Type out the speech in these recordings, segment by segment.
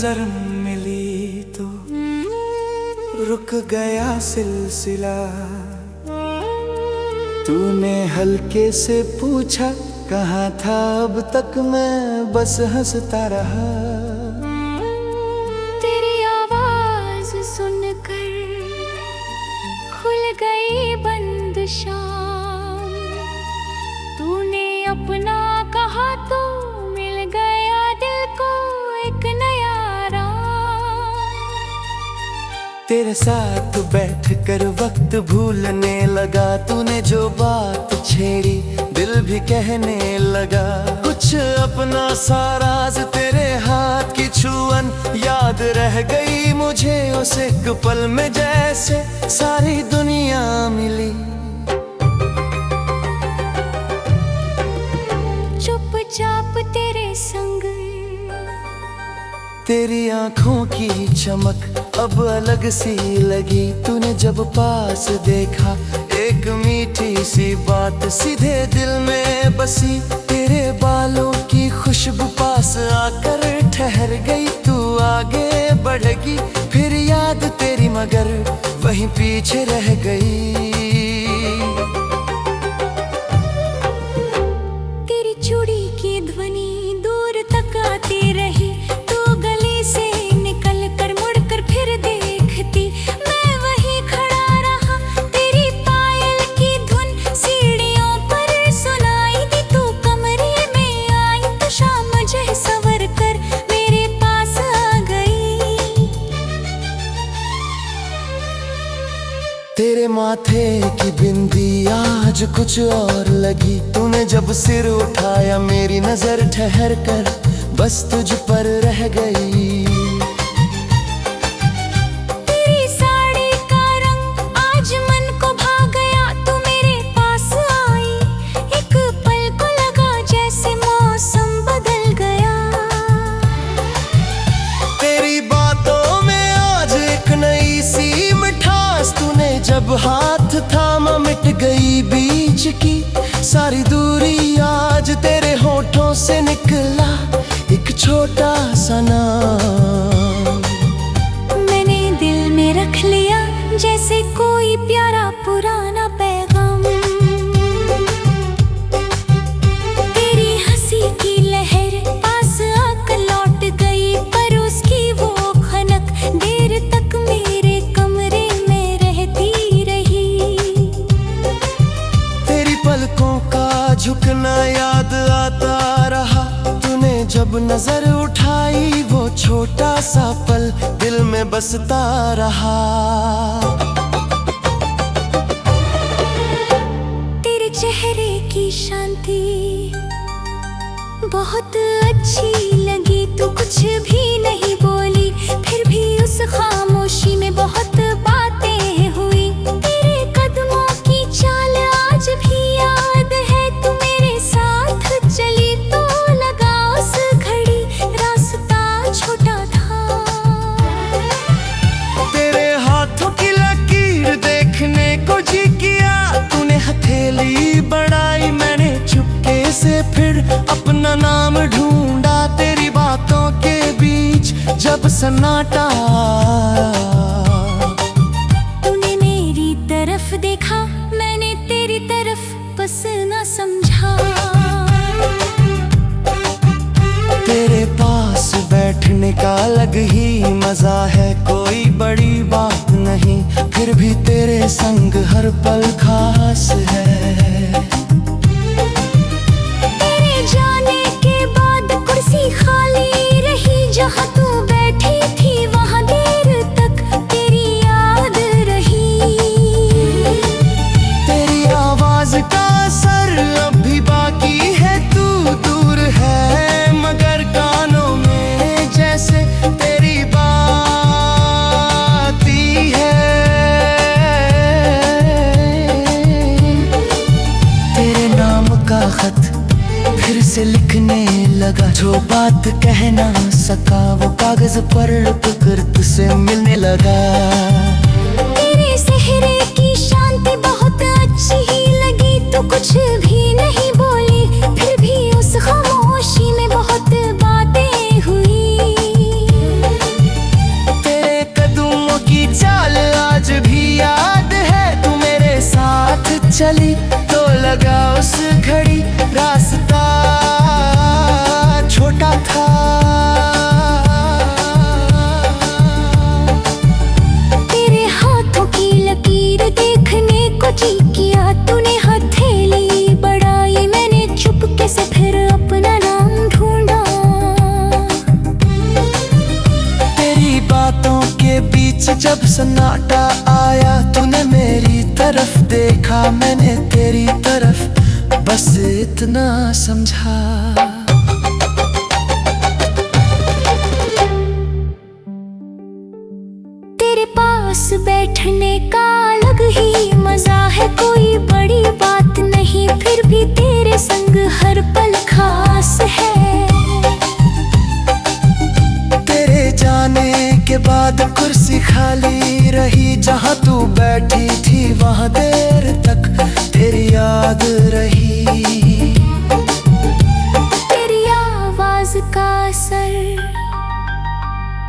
नजर मिली तो रुक गया सिलसिला। तूने हल्के से पूछा कहाँ था, अब तक मैं बस हंसता रहा। तेरी आवाज सुनकर खुल गई बंद शाम। तूने अपना कहा तो मिल गया दिल को एक नया राम। तेरे साथ बैठ कर वक्त भूलने लगा। तूने जो बात छेड़ी दिल भी कहने लगा। कुछ अपना सा राज तेरे हाथ की छुअन याद रह गई मुझे उस एक पल में, जैसे सारी दुनिया मिली। चुपचाप तेरे संग तेरी आंखों की चमक अब अलग सी लगी। तूने जब पास देखा एक मीठी सी बात सीधे दिल में बसी। तेरे बालों की खुशबू पास आकर ठहर गई। तू आगे बढ़ेगी फिर याद तेरी मगर वहीं पीछे रह गई। तेरी चूड़ी की ध्वनि दूर तक आती रही। तू गली से निकल कर मुड़कर फिर देखती, मैं वहीं खड़ा रहा। तेरी पायल की धुन सीढ़ियों पर सुनाई दी। तू कमरे में आई तो शाम मुझे सवर कर मेरे पास आ गई। तेरे माथे की बिंदी आज कुछ और लगी। तूने जब सिर उठाया मेरी नजर ठहर कर बस तुझ पर रह गई। तेरी साड़ी का रंग आज मन को भा गया। तू मेरे पास आई एक पल को लगा जैसे मौसम बदल गया। तेरी बातों में आज एक नई सी मिठास। तूने जब हाथ थामा मिट गई बीच की सारी दूरी। आज तेरे होठों से निकला एक छोटा सा नाम। मैंने दिल में रख लिया जैसे कोई प्यारा पुराना पैगाम। तेरी हंसी की लहर पास आकर लौट गई, पर उसकी वो खनक देर तक मेरे कमरे में रहती रही। तेरी पलकों का झुकना याद आता रहा। तूने जब नजर उठाई वो छोटा सा पल दिल में बसता रहा। तेरे चेहरे की शांति बहुत अच्छी लगी। तू कुछ भी नहीं बोली फिर भी उस खामोशी में बहुत बातें हुई। तेरे कदमों की चाल आज भी याद है। तू मेरे साथ चली तो लगा उस घड़ी रास्ता छोटा था। तेरे हाथों की लकीर देखने को जी किया। तूने हथेली बढ़ाई मैंने चुपके से फिर अपना नाम ढूंढा। तेरी बातों के बीच जब सन्नाटा तूने मेरी तरफ देखा, मैंने तेरी तरफ बस न समझा। तेरे पास बैठने का अलग ही मजा है, कोई बड़ी बात नहीं फिर भी तेरे संग हर पल खास है। तेरे जाने के बाद कुर्सी खाली रही। जहाँ तू बैठी थी वहाँ देर तक तेरी याद रही। तेरी आवाज का असर अब भी बाकी है। तू दूर है मगर कानों में जैसे तेरी बात ही है। तेरे नाम का खत फिर से लिखने लगा। जो बात कह ना सका वो कागज पर लुट कर तुझसे मिलने लगा। तेरे सेहरे की शांति बहुत अच्छी ही लगी। तू कुछ भी नहीं बोली फिर भी उस खामोशी में बहुत बातें हुई। चली तो लगा उस घड़ी रास्ता छोटा था। तेरे हाथों की लकीर देखने को जी किया, तूने हथेली बढ़ाई, मैंने चुपके से फिर अपना नाम ढूंढा। तेरी बातों के बीच जब सन्नाटा आया, तूने मेरी तरफ देखा, मैंने तेरी तरफ बस इतना समझा। तेरे पास बैठने का अलग ही मजा है, कोई बड़ी बात नहीं, फिर भी तेरे संग हर पल खास है। तेरे जाने के बाद कुर्सी खाली रही, जहाँ तू बैठी थी वहाँ देर तक तेरी याद रही। तेरी आवाज का असर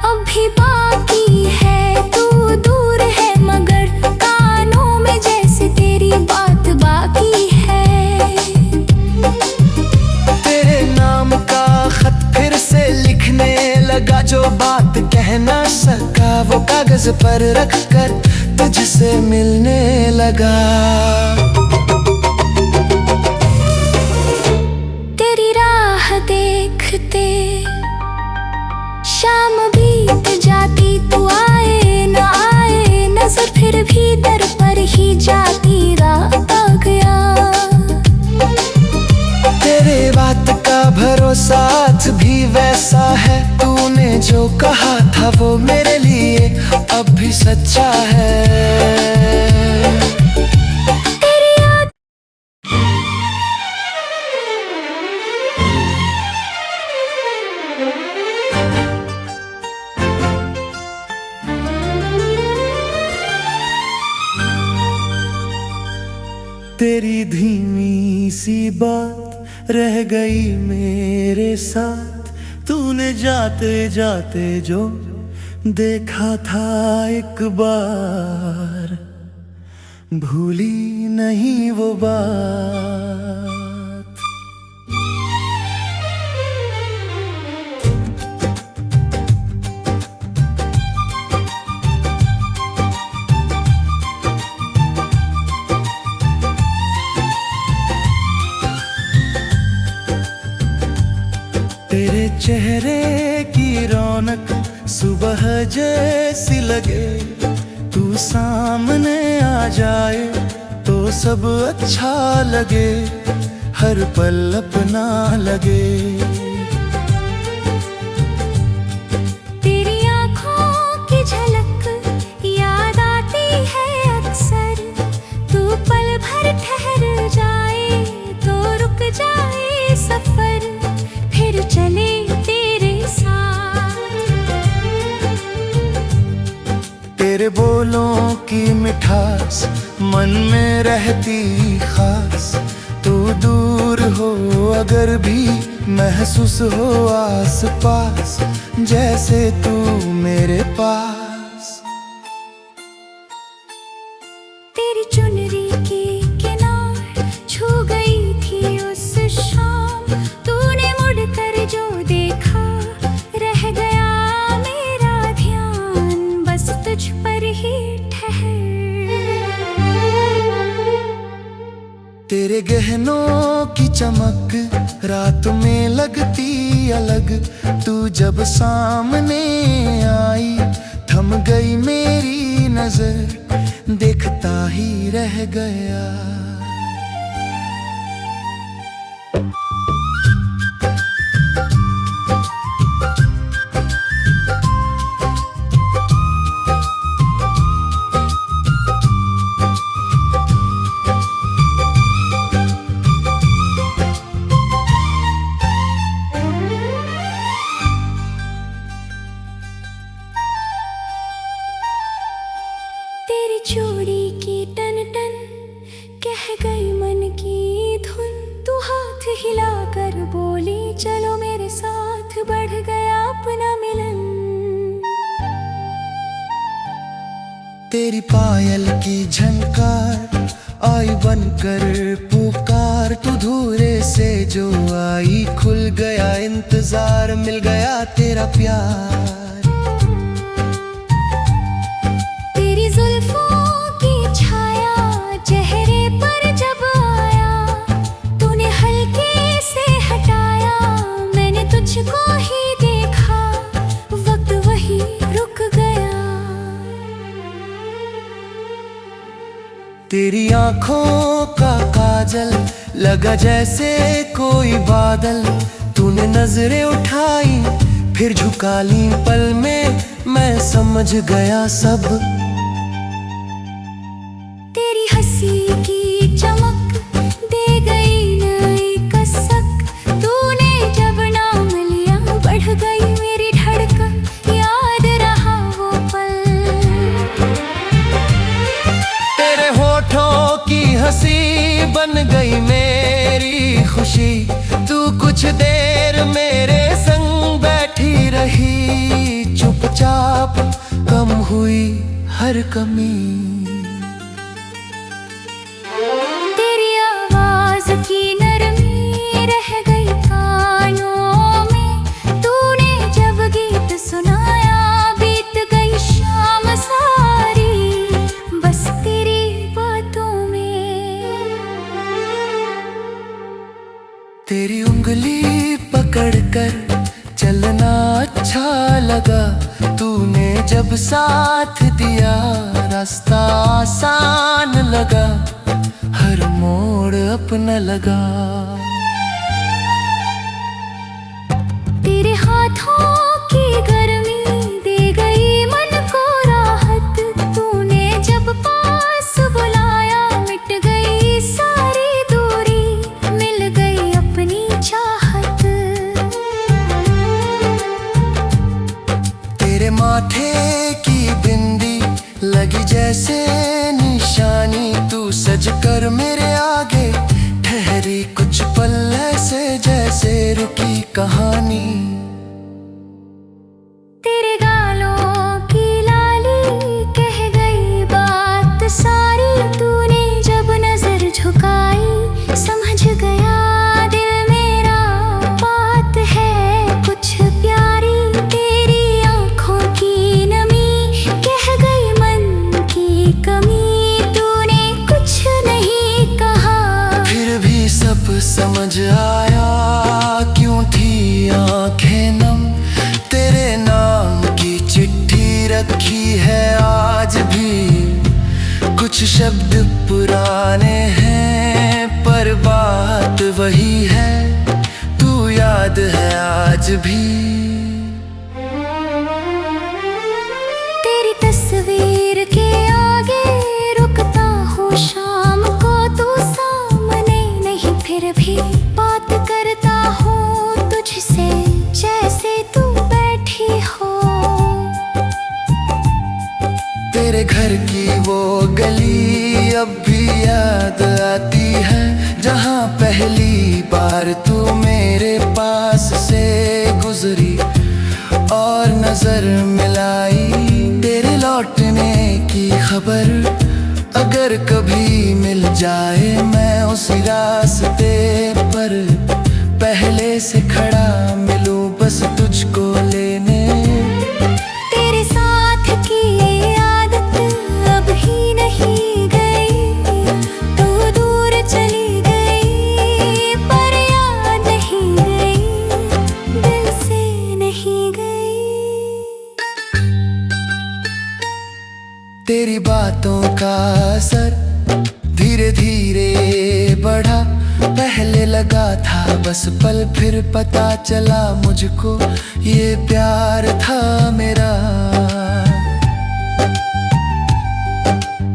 अभी बाकी है, तू दूर है मगर कानों में जैसे तेरी बात बाकी है। तेरे नाम का खत फिर से लिखने लगा, जो बात कह ना सका वो कागज पर रख कर तुझसे मिलने लगा। तेरी राह देखते शाम बीत जाती, तू आए न आए नजर फिर भी दर पर ही जाती, रात आ गया। तेरे बात का भरोसा आज भी वैसा है, तूने जो कहा था वो मेरे लिए अब भी सच्चा है। तेरी धीमी सी बात रह गई मेरे साथ, तूने जाते जाते जो देखा था एक बार, भूली नहीं वो बात। तेरे चेहरे की रौनक सुबह जैसी लगे, तू सामने आ जाए तो सब अच्छा लगे, हर पल अपना लगे। तेरी आँखों की झलक याद आती है अक्सर, तू पल भर ठहर जाए तो रुक जाए सफर, फिर चले तेरे साथ। तेरे बोलों की मिठास मन में रहती खास, तू दूर हो अगर भी महसूस हो आस पास, जैसे तू मेरे पास। तेरी चुनरी की किनार छू गई थी उस शाम, तूने मुड़कर जो देखा रह गया मेरा ध्यान, बस तुझ पर ही ठहर। तेरे गहनों की चमक रात में लगती अलग, तू जब सामने आई थम गई मेरी नजर, देखता ही रह गया। तेरी चूड़ी की टन टन कह गई मन की धुन, तू हाथ हिलाकर बोली चलो मेरे साथ, बढ़ गया अपना मिलन। तेरी पायल की झनकार आई बनकर पुकार तू धूरे से जो आई, खुल गया इंतजार, मिल गया तेरा प्यार। तेरी जुल्फों की छाया चेहरे पर जब आया, तूने हल्के से हटाया, मैंने तुझको ही देखा, वक्त वही रुक गया। तेरी आंखों का काजल लगा जैसे कोई बादल, तूने नजरें उठाई फिर झुका ली, पल में मैं समझ गया सब। तेरी हंसी की चमक दे गई नई कसक, तूने जब नाम लिया बढ़ गई मेरी धड़कन, याद रहा वो पल। तेरे होठों की हंसी बन गई मेरी खुशी, तू कुछ देर मेरे संग बैठी रही, चुपचाप कम हुई हर कमी। तेरी आवाज की नरमी रह गई कानों में, तूने जब गीत सुनाया बीत गई शाम सारी, बस तेरी बातों में। तेरी उंगली पकड़कर चलना अच्छा लगा, तूने जब साथ दिया रास्ता आसान लगा, हर मोड़ अपना लगा। तेरे हाथों की गर्मी दे गई मन को राहत, तूने जब पास बुलाया मिट गई सारी दूरी, मिल गई अपनी चाहत। तेरे माथे की बिंदी लगी जैसे निशानी, तू सज कर मेरे आगे ठहरी कुछ पल ऐसे जैसे रुकी कहानी। तेरे गालों की लाली कह गई बात सारी, तूने जब नजर झुकाई समझ गया दिल मेरा, बात है कुछ प्यारी। तेरी आंखों की नमी कह गई मन की कमी, तूने कुछ नहीं कहा फिर भी सब समझ आया, क्यों थी आंखें नम, तेरे नाम की चिट्ठी रखी है आज भी। कुछ शब्द पुराने हैं पर बात वही है, तू याद है आज भी। तेरी तस्वीर के आगे रुकता हूँ शाम को, तू सामने नहीं फिर भी बात करता हूँ तुझसे जैसे तू बैठी हो। तेरे घर की वो गली अब भी याद आती है, जहाँ पहली बार तू मेरे पास से गुजरी और नजर मिलाई। तेरे लौटने की खबर अगर कभी मिल जाए, मैं उसी रास्ते पर पहले से खड़ा मिलूं बस तुझको लेने। तेरे साथ की ये आदत अब ही नहीं गई, तू दूर चली गई पर याद नहीं गई, दिल से नहीं गई। तेरी बातों का असर धीरे धीरे बढ़ा, पहले लगा था बस पल, फिर पता चला मुझको ये प्यार था मेरा।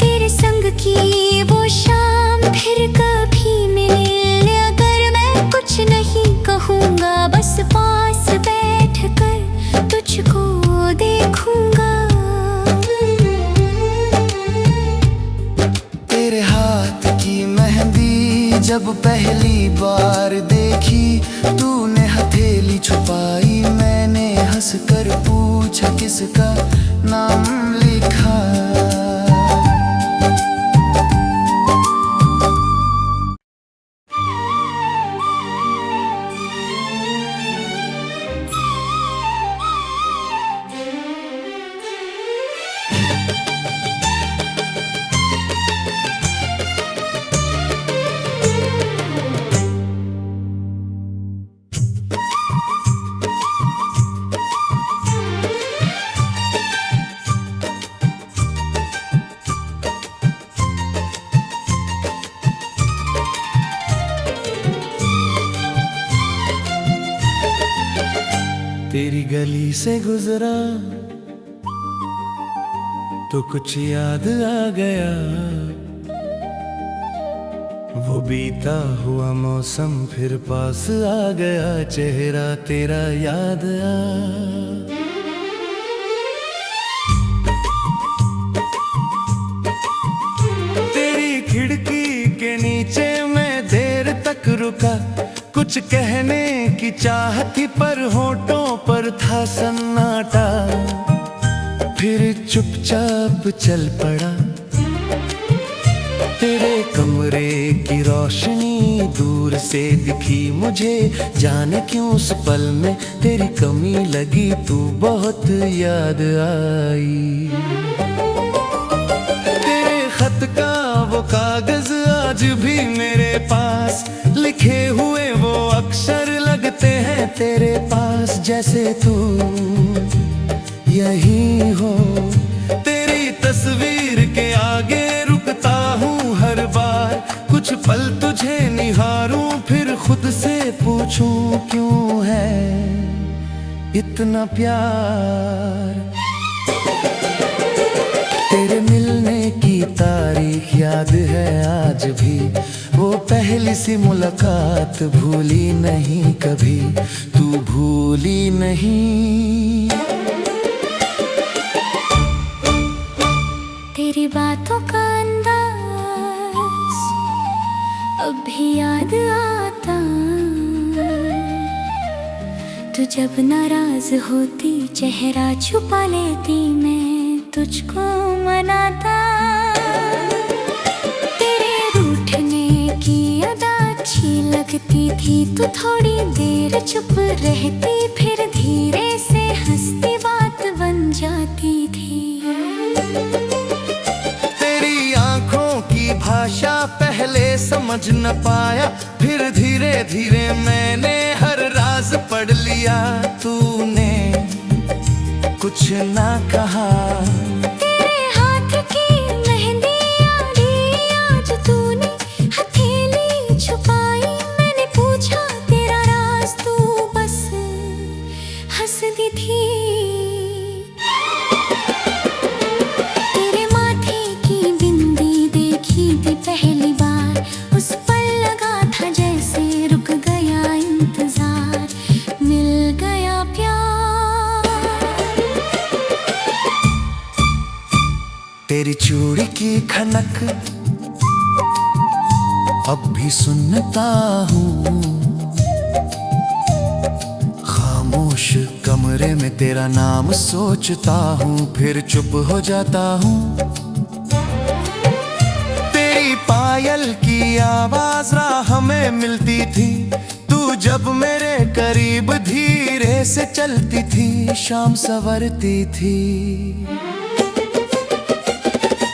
तेरे संग की वो शाम फिर कभी मिले, अगर मैं कुछ नहीं कहूँगा बस पास बैठकर तुझको देखूँगा। तेरे हाथ की मेहंदी जब पहली बार देखी, तूने हथेली छुपाई, मैंने हंसकर पूछा किसका नाम लिखा। गली से गुजरा तो कुछ याद आ गया, वो बीता हुआ मौसम फिर पास आ गया, चेहरा तेरा याद आ। तेरी खिड़की के नीचे मैं देर तक रुका, कुछ कहने की चाहत थी पर होठों पर था सन्नाटा, फिर चुपचाप चल पड़ा। तेरे कमरे की रोशनी दूर से दिखी मुझे, जाने क्यों उस पल में तेरी कमी लगी, तू बहुत याद आई। तेरे खत का वो कागज आज भी मेरे पास, लिखे हुए वो अक्षर लगते हैं तेरे पास, जैसे तू यही हो। तेरी तस्वीर के आगे रुकता हूँ हर बार, कुछ पल तुझे निहारूं फिर खुद से पूछूं क्यों है इतना प्यार। तेरे मिलने की तारीख याद है आज भी, वो पहली सी मुलाकात भूली नहीं कभी, तू भूली नहीं। तेरी बातों का अंदाज अब भी याद आता, तू जब नाराज होती चेहरा छुपा लेती, मैं तुझको मनाता। तेरे रूठने की अदा अच्छी लगती थी, तू थोड़ी देर चुप रहती फिर धीरे से हंसती बात बन जाती थी। भाषा पहले समझ न पाया, फिर धीरे धीरे मैंने हर राज पढ़ लिया, तूने कुछ ना कहा। तेरे हाथ की मेहंदी यारी आज तूने हथेली छुपाई, मैंने पूछा तेरा राज, तू बस हंसती थी। पहली बार उस पल लगा था जैसे रुक गया इंतजार, मिल गया प्यार। तेरी चूड़ी की खनक अब भी सुनता हूँ, खामोश कमरे में तेरा नाम सोचता हूँ फिर चुप हो जाता हूँ। पायल की आवाज राह में मिलती थी, तू जब मेरे करीब धीरे से चलती थी, शाम संवरती थी।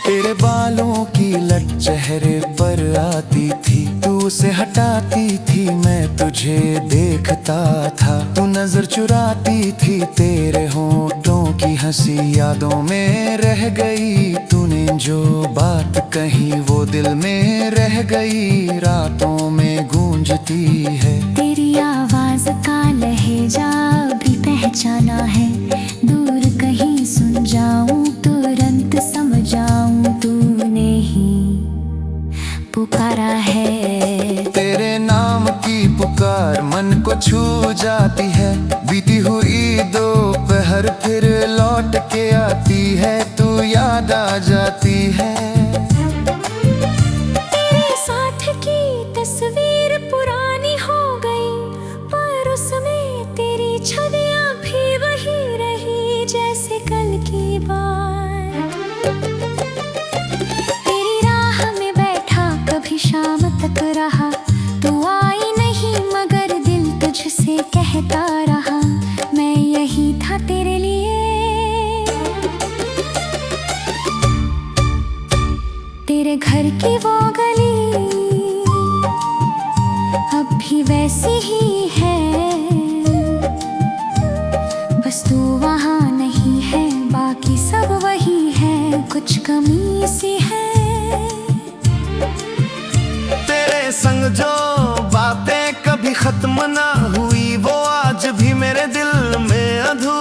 तेरे बालों की लट चेहरे पर आती थी, तू उसे हटाती थी, मैं तुझे देखता था, तू नजर चुराती थी। तेरे होठों की हंसी यादों में रह गई, तूने जो बात कही वो दिल में रह गई, रातों में गूंजती है। तेरी आवाज का लहजा भी पहचाना है, दूर कहीं सुन जाऊं तुरंत समझ जाऊं, तूने ही पुकारा है। तेरे नाम की पुकार मन को छू जाती है, बीती हुई दोपहर फिर लौट के आती है, तू याद आ जाती है। तेरे साथ की तस्वीर पुरानी हो गई, पर उसमें तेरी छवियां भी वही रही जैसे कल की बात। तेरी राह में बैठा कभी शाम तक रहा, तू आई नहीं मगर दिल तुझसे कहता रहा, मैं यही था तेरे लिए। तेरे घर की वो गली अब भी वैसी ही है, बस तू वहाँ नहीं है, बाकी सब वही है, कुछ कमी सी है। तेरे संग जो बातें कभी खत्म ना हुई, वो आज भी मेरे दिल में अधूरी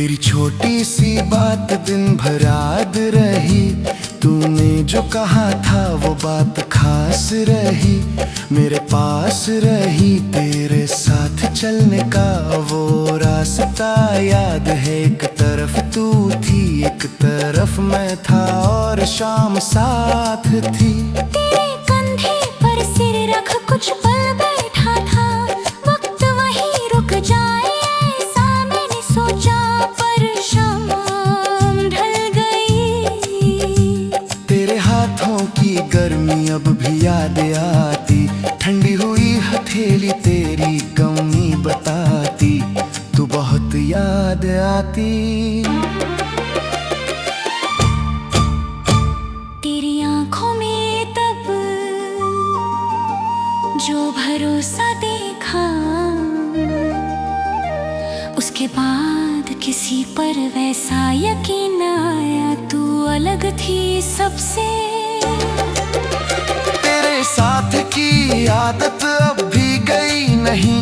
तेरी छोटी सी बात दिन भर याद रही, तूने जो कहा था वो बात खास रही, मेरे पास रही तेरे साथ चलने का वो रास्ता याद है। एक तरफ तू थी एक तरफ मैं था और शाम साथ थी। तेरे कंधे पर सिर रख कुछ पल बैठा था, वक्त वहीं रुक जाए ऐसा मैंने सोचा, पर शाम ढल गई। तेरे हाथों की गर्मी अब भी याद आती, ठंडी हुई हथेली तेरी कमी बताती, तू बहुत याद आती। तेरी आंखों में तब जो भरोसा देखा, उसके बाद किसी पर वैसा यकीन आया, तू अलग थी सबसे। तेरे साथ की आदत अब भी गई नहीं,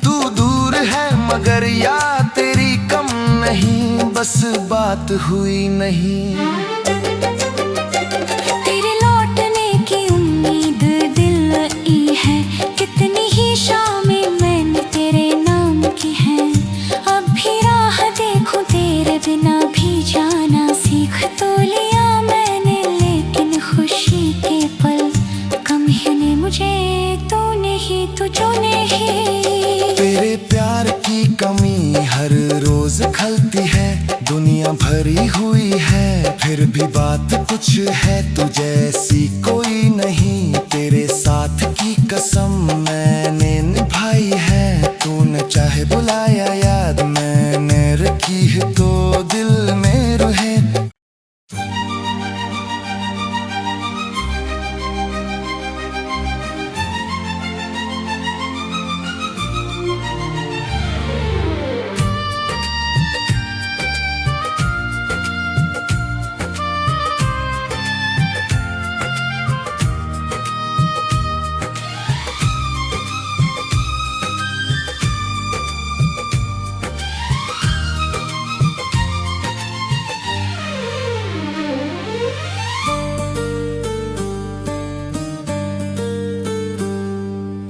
तू दूर है मगर याद तेरी कम नहीं, बस बात हुई नहीं। तेरे लौटने की उम्मीद दिल ई है, कितनी ही शामें मैंने तेरे नाम की हैं, अब भी राह देखूं तेरे बिना भी जाना सीख तो लिया मैंने, लेकिन खुशी के पल कम ही ने मुझे, तूने ही तुझने ही। तेरे प्यार की कमी हर रोज खलती है, दुनिया भरी हुई है फिर भी बात कुछ है, तू जैसी कोई नहीं, तेरे साथ की कसम मैंने निभाई है, तूने चाहे बुलाया याद मैंने रखी है तो दिल में रहे।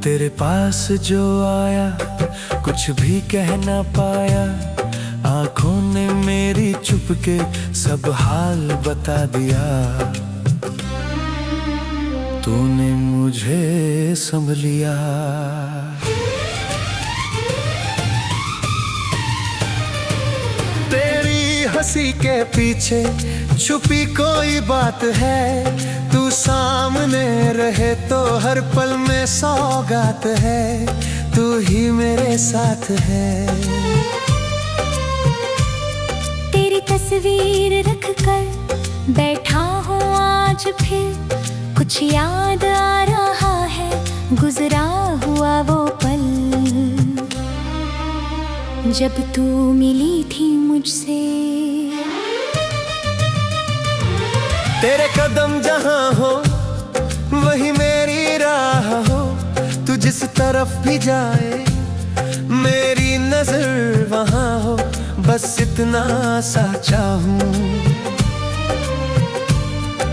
तेरे पास जो आया कुछ भी कह ना पाया, आंखों ने मेरी चुपके सब हाल बता दिया, तूने मुझे संभ लिया। तेरी हंसी के पीछे छुपी कोई बात है, तू सामने रहे तो हर पल में सौगात है, तू ही मेरे साथ है। तेरी तस्वीर रख कर बैठा हूँ आज फिर, कुछ याद आ रहा है गुजरा हुआ वो पल, जब तू मिली थी मुझसे। तेरे कदम जहाँ हो वही मेरी राह हो, तू जिस तरफ भी जाए मेरी नजर वहाँ हो, बस इतना सा चाहूं।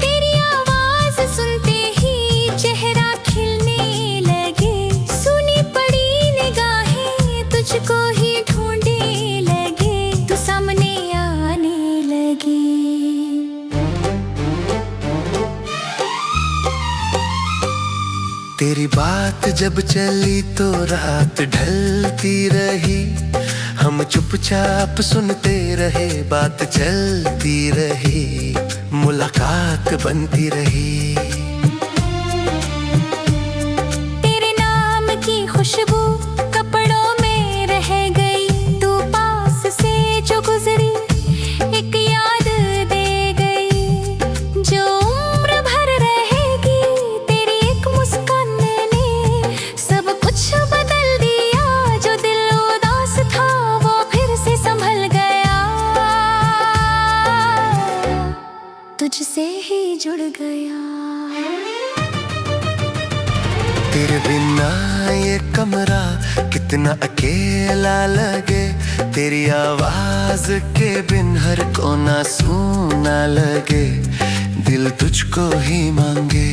तेरी आवाज सुनते ही चेहरा खिलने लगे, सुनी पड़ी निगाहें तुझको ही ढूंढने लगे, तू सामने आने लगी। तेरी बात जब चली तो रात ढलती रही, हम चुपचाप सुनते रहे, बात चलती रही, मुलाकात बनती रही। तेरे नाम की खुशबू कपड़ों में रह गई, तू पास से जो गुजरी एक याद दे गई, जो उम्र भर रहेगी, तेरी एक मुस्कान ने सब कुछ बदल दिया, जो दिल उदास था वो फिर से संभल गया, तुझसे ही जुड़ गया। तेरे बिना ये कमरा कितना अकेला लगे, तेरी आवाज के बिन हर कोना सूना लगे, दिल तुझको ही मांगे।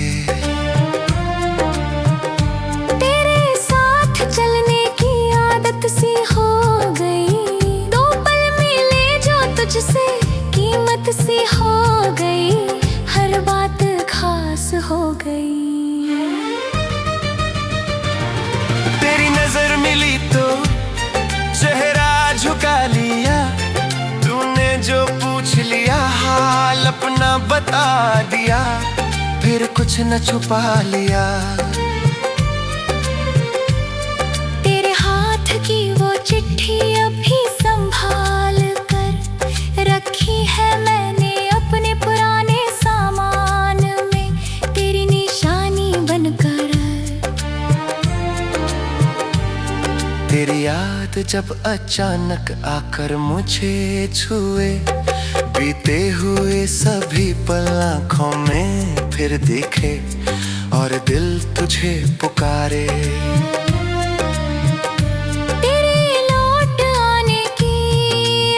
तेरे साथ चलने की आदत सी हो गई, दो पल मिले जो तुझसे कीमत सी हो गई, हर बात खास हो गई। तेरी नजर मिली तो चेहरा झुका लिया, तूने जो पूछ लिया हाल अपना बता दिया, फिर कुछ न छुपा लिया। तेरे हाथ की वो चिट्ठी अभी संभाल कर रखी है मैंने अपने पुराने सामान में, तेरी निशानी बनकर। तेरी याद जब अचानक आकर मुझे छुए, बीते हुए सभी पल आँखों में फिर दिखे और दिल तुझे पुकारे। तेरे लौट आने की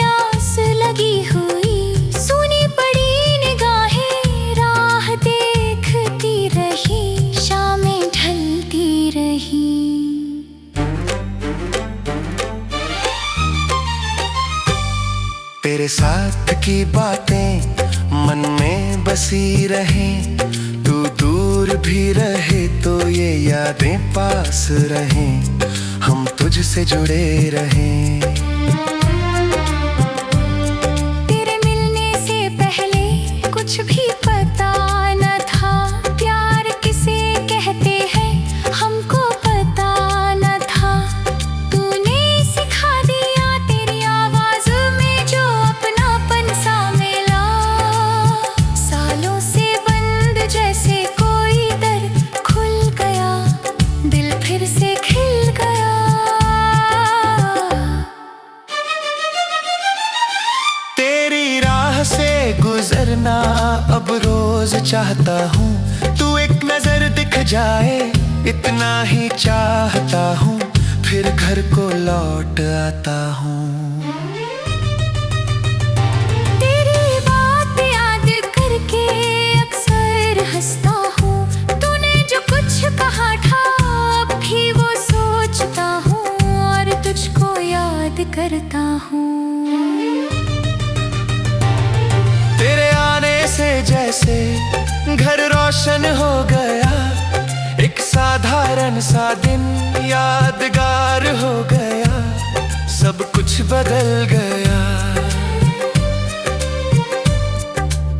आस लगी हुई, सुनी पड़ी निगाहें राह देखती रही, शामें ढलती रही। तेरे साथ की बातें मन में बसी रहें, तू दूर भी रहे तो ये यादें पास रहें, हम तुझसे जुड़े रहें। तेरे मिलने से पहले कुछ भी पता न था, प्यार किसे कहते हैं हमको पता न था, तूने सिखा दिया तेरी आवाज में जो अपनापन सा मिला, सालों से बंद जैसे कोई दर खुल गया, दिल फिर से खिल गया। तेरी राह से गुजरना अब रोज चाहता हूँ, तू एक नजर दिख जाए इतना ही चाहता हूँ, फिर घर को लौट आता हूँ। तेरी बात याद करके अक्सर हंसता हूँ, तूने जो कुछ कहा था अब भी वो सोचता हूँ और तुझको याद करता हूँ। तेरे आने से जैसे घर रोशन हो गया, एक साधारण सा दिन यादगार हो गया, सब कुछ बदल गया।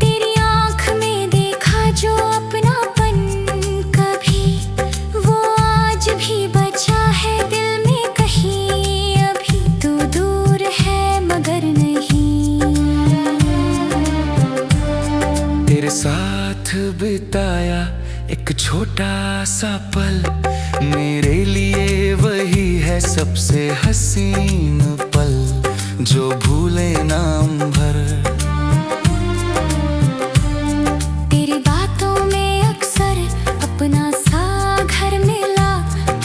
तेरी आँख में देखा जो अपनापन कभी, वो आज भी बचा है दिल में कहीं, अभी तू दूर है मगर नहीं। तेरे साथ बिताया एक छोटा सा पल, मेरे लिए वही है सबसे हसीन पल, जो भूले नाम भर। तेरी बातों में अक्सर अपना सा घर मिला,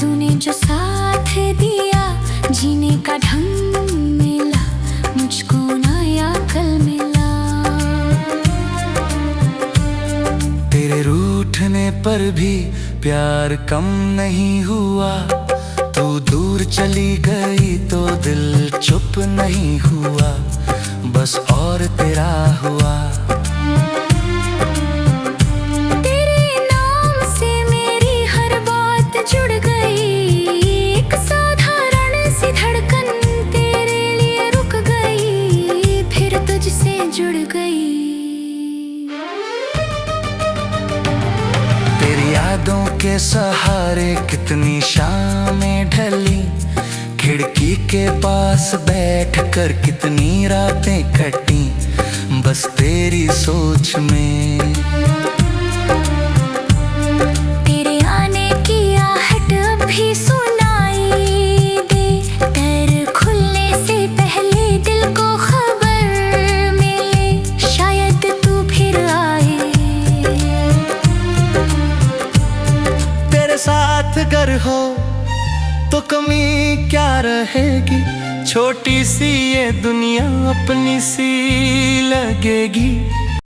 तूने जो साथ दिया जीने का ढंग मिला, मुझको नया कल मिला। तेरे रूठने पर भी प्यार कम नहीं हुआ, तू दूर चली गई तो दिल चुप नहीं हुआ, बस और तेरा हुआ। तेरे नाम से मेरी हर बात जुड़ गई, एक साधारण सी धड़कन तेरे लिए रुक गई, फिर तुझसे जुड़ गई। तेरी यादों के सहारे कितनी शामें ढली, खिड़की के पास बैठकर कितनी रातें कटी, बस तेरी सोच में। तेरे आने की आहट अभी सुनाई दे, पैर खुलने से पहले दिल को खबर मिले, शायद तू फिर आए। तेरे साथ अगर हो तो कमी क्या रहेगी, छोटी सी ये दुनिया अपनी सी लगेगी।